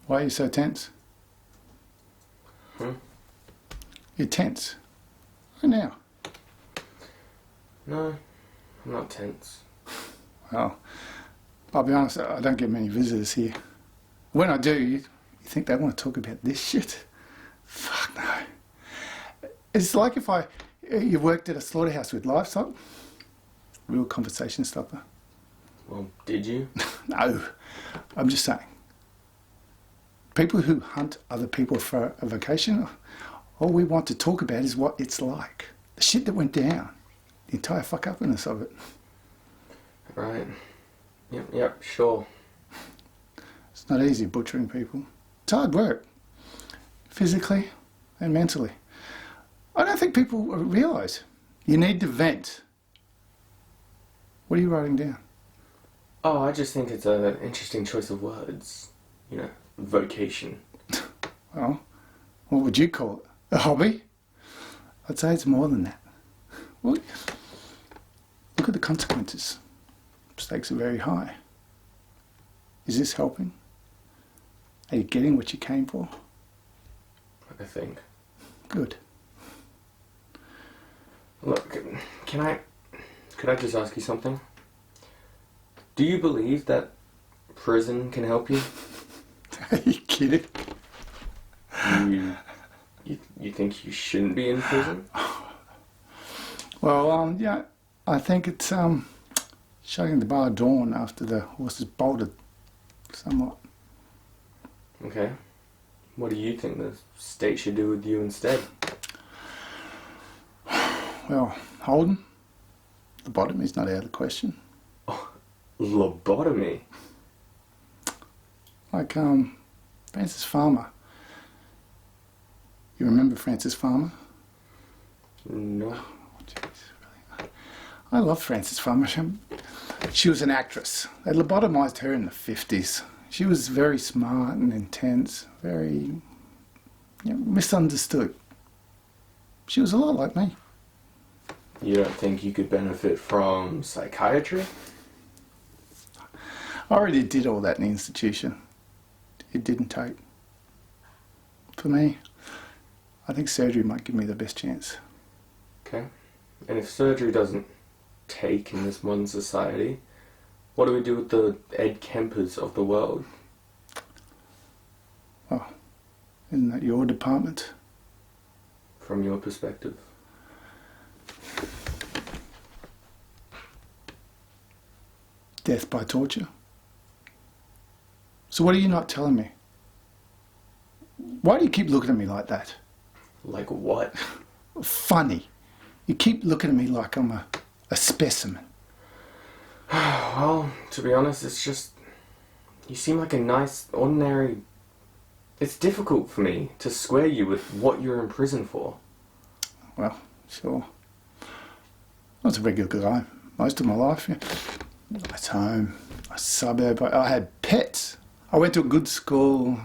Why are you so tense? You're tense. Right now. No, I'm not tense. Well, I'll be honest, I don't get many visitors here. When I do, you think they want to talk about this shit? Fuck no. It's like if you worked at a slaughterhouse with livestock. Real conversation stopper. Well, did you? No, I'm just saying. People who hunt other people for a vacation, all we want to talk about is what it's like. The shit that went down. The entire fuck-upness of it. Right. Yep, sure. It's not easy butchering people. It's hard work. Physically and mentally. I don't think people realise you need to vent. What are you writing down? Oh, I just think it's an interesting choice of words. You know, vocation. Well, what would you call it? A hobby? I'd say it's more than that. Well, look at the consequences. Stakes are very high. Is this helping? Are you getting what you came for? I think. Good. Look, could I just ask you something? Do you believe that prison can help you? Are you kidding? You think you shouldn't be in prison? Well, yeah, I think it's shutting the bar dawn after the horses bolted somewhat. Okay. What do you think the state should do with you instead? Well, Holden, lobotomy's not out of the question. Oh, lobotomy? Like, Francis Farmer. You remember Francis Farmer? No. Oh, jeez, really. I love Francis Farmer. She was an actress. They lobotomised her in the 50s. She was very smart and intense, very misunderstood. She was a lot like me. You don't think you could benefit from psychiatry? I already did all that in the institution. It didn't take. For me, I think surgery might give me the best chance. Okay. And if surgery doesn't take in this modern society, what do we do with the Ed Kempers of the world? Well, isn't that your department? From your perspective? Death by torture. So what are you not telling me? Why do you keep looking at me like that? Like what? Funny. You keep looking at me like I'm a specimen. Well, to be honest, it's just... You seem like a nice, ordinary... It's difficult for me to square you with what you're in prison for. Well, sure. I was a regular guy most of my life. Yeah. Nice home, a suburb. I had pets. I went to a good school.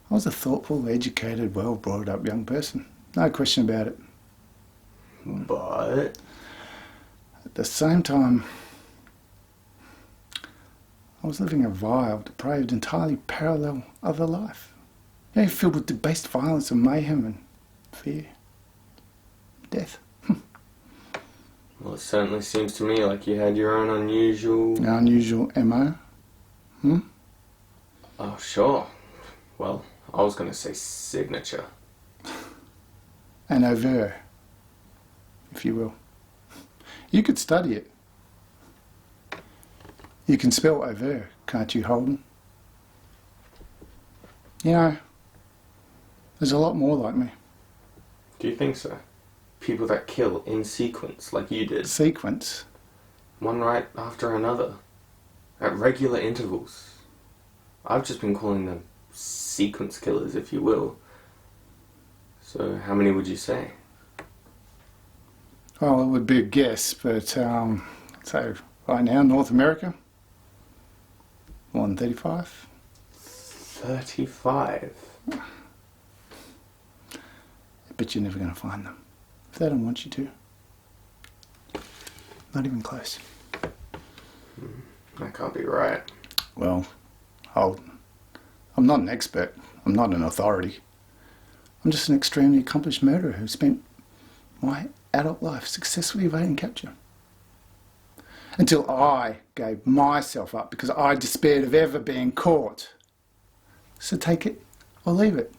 I was a thoughtful, educated, well brought up young person. No question about it. But... At the same time, I was living a vile, depraved, entirely parallel other life. Yeah, filled with debased violence and mayhem and fear. Death. Well, it certainly seems to me like you had your own unusual... Unusual MO? Oh, sure. Well, I was going to say signature. An over, if you will. You could study it. You can spell over, can't you, Holden? You know, there's a lot more like me. Do you think so? People that kill in sequence, like you did. Sequence? One right after another. At regular intervals. I've just been calling them sequence killers, if you will. So, how many would you say? Well, it would be a guess, but so right now, North America, more than 35. 35? But you're never going to find them. If they don't want you to. Not even close. That can't be right. Well, Holden, I'm I'm not an expert. I'm not an authority. I'm just an extremely accomplished murderer who spent my adult life successfully evading capture. Until I gave myself up because I despaired of ever being caught. So take it or leave it.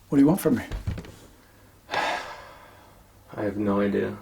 What do you want from me? I have no idea.